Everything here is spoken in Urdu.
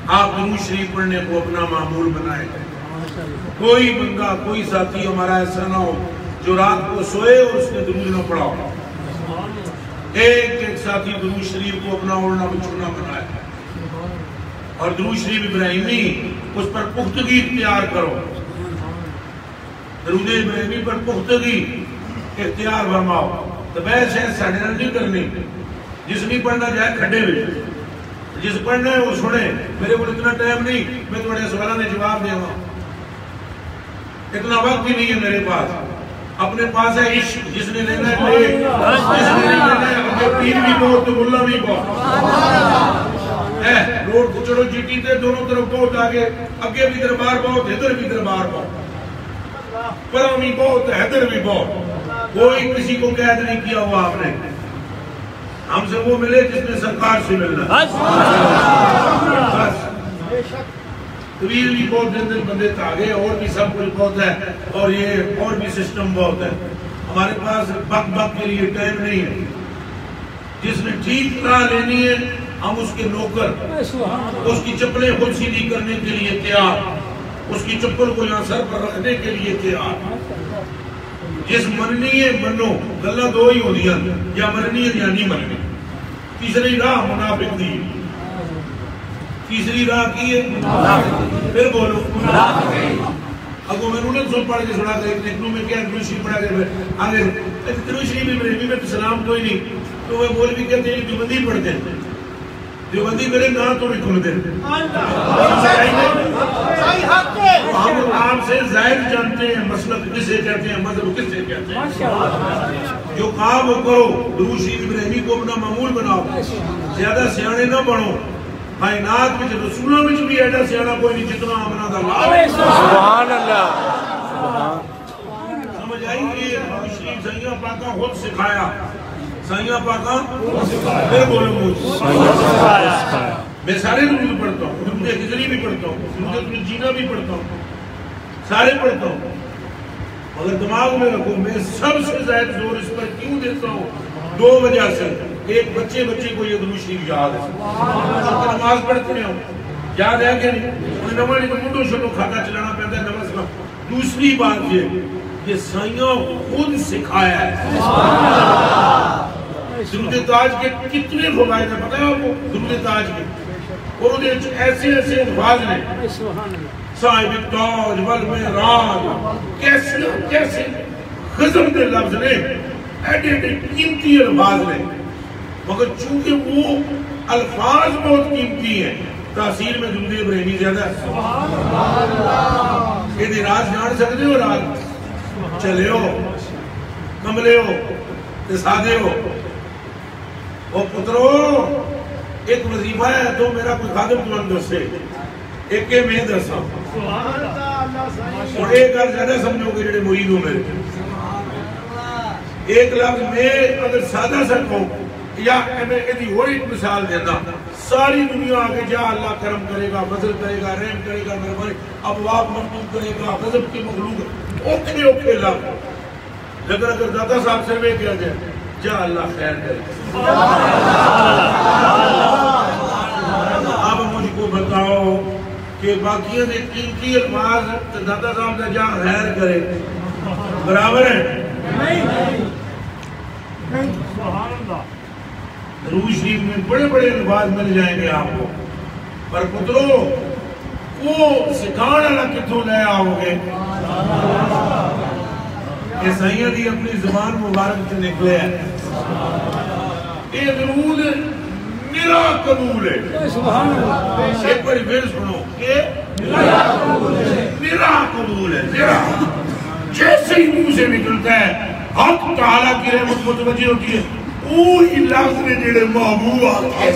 آپ درود شریف پڑھنے کو اپنا معمول بنائیں. کوئی بندہ کوئی ساتھی ہمارا ایسا نہ ہو جو رات کو سوئے اور اس نے درود نہ پڑھا ہو. ایک ساتھی درود شریف کو اپنا اوڑھنا بچھونا بنائے اور درود شریف ابراہیمی اس پر پختگی اختیار کرو. درود ابراہیمی پر پختگی اختیار فرماؤ. تو بحث ہے ساڑھے نال نہیں کرنی. جس نہیں پڑھنا جائے کھڈے ہوئے، جس پڑھنا ہے وہ سنے. میرے کو اتنا ٹائم نہیں میں تمہارے سوالوں میں جواب دے گا، اتنا وقت ہی نہیں ہے میرے پاس. اپنے پاس ہے عشق، جس نے لینا ہے لے، جس نے نہیں لینا ہے اگر پیر بھی بہت تو ملا بھی بہت. روڈ کو چڑھو جی ٹی تے دونوں طرف بہت آگے، اگے بھی دربار بہت، ادھر بھی دربار بہت، پروں بھی بہت ادھر بھی بہت. کوئی کسی کو قید نہیں کیا ہوا آپ نے. ہم سے وہ ملے جس نے سرکار سے ملنا. بس طویل بھی بہت دن بندے تاگے اور بھی سب کچھ بہت ہے اور یہ اور بھی سسٹم بہت ہے. ہمارے پاس بک بک کے لیے ٹائم نہیں ہے. جس نے ٹھیک طرح لینی ہے ہم اس کے نوکر، اس کی چپلیں خود سیدھی کرنے کے لیے تیار، اس کی چپل کو یہاں سر پر رکھنے کے لیے تیار. جس مننی ہے منو، گلہ دو ہی ہو دیا، یا مننی ہے یا نہیں مننی. تیسری راہ منافق دی، تیسری راہ کی ہے پھر بولو اگو میں انہوں نے سن پڑھ کے سنا کر اتنوں میں کیا درود شریف پڑھا کر آگے درود شریف ابراہیمی میں تو سلام کوئی نہیں. تو وہ مولوی کہتے ہیں دیوبندی پڑھتے ہیں، دیوبندی میرے نا تو نہیں کھلتے. ہم آپ سے زائد جانتے ہیں مسلک کسے کہتے ہیں، مذہب کسے کہتے ہیں. جو کام وہ کرو. درود شریف ابراہیمی کو اپنا معمول بناؤ. زیادہ سیانے نہ بنو. کائنات میں رسولوں میں بھی ایڈا سیانا کوئی نہیں جتنا آمنہ دا اللہ. سبحان اللہ. سمجھ آئی کہ درود شریف سیدہ پاکہ خود سکھایا. سیدہ پاکہ پھر بولو مجھ میں سارے درود پڑھتا ہوں، درود ہجری بھی پڑھتا ہوں، درود جینا بھی پڑھتا ہوں، سارے پڑھتا ہوں. مگر دماغ میں رکھو میں سب سے زائد زور اس پر کیوں دیتا ہوں؟ دو وجہ سے. ایک بچے کو یہ درود شریف یاد ہے، نماز پڑھتے ہیں یاد ہے کہ نہیں؟ انہیں نماز نہیں تو منڈو شنو کھاتا چلانا پہتا ہے نماز کا. دوسری بات یہ سائیاں خود سکھایا ہے. درود تاج کے کتنے فوائد ہیں پتہ ہے آپ کو؟ درود تاج کے اور انہیں ایسے ایسے الفاظ ہیں صاحب تاج والمعراج، کیسے خزم دے لفظ نے، ایڈے قیمتی الفاظ نے. مگر چونکہ وہ الفاظ بہت قیمتی ہیں تاثیر میں درود ابراہیمی زیادہ ہے. یہ راز جان سکتے ہو؟ راز چلے ہو، کملے ہو، سادے ہو. اور پترو ایک وظیفہ ہے تو میرا کوئی خادم تمہیں دس سے ایک کے میں دسا اور ایک گل زیادہ سمجھو گے جڑے مرید ہو میرے. ایک لفظ میں اگر سادہ سا کہوں یا میں ایدی اور ایک مثال دیتا، ساری دنیا آگے جا اللہ کرم کرے گا، فضل کرے گا، رحم کرے گا، مہربانی ابواب مفتوح کرے گا، غضب کی مخلوق اوکھے اوکھے لفظ. لیکن اگر داتا صاحب سروے کیا جائے جا اللہ خیر کرے. اب مجھ کو بتاؤ کہ باقیوں نے قیمتی الفاظ داتا صاحب کا جا خیر کرے برابر ہے؟ درود شریف میں بڑے بڑے الفاظ مل جائیں گے آپ کو، پر پترو وہ سکھان والا کتوں لے آؤ گے؟ یہ سائیاں دی اپنی زبان مبارک سے نکلے ہیں. یہ درود میرا قبول ہے. ایک بار پھر سنو کہ میرا قبول ہے. میرا جیسے ہی منہ سے نکلتا ہے حق تعالیٰ کی رحمت متوجہ ہوتی ہے وہی لفظ نے جڑے محبوب آتے ہیں.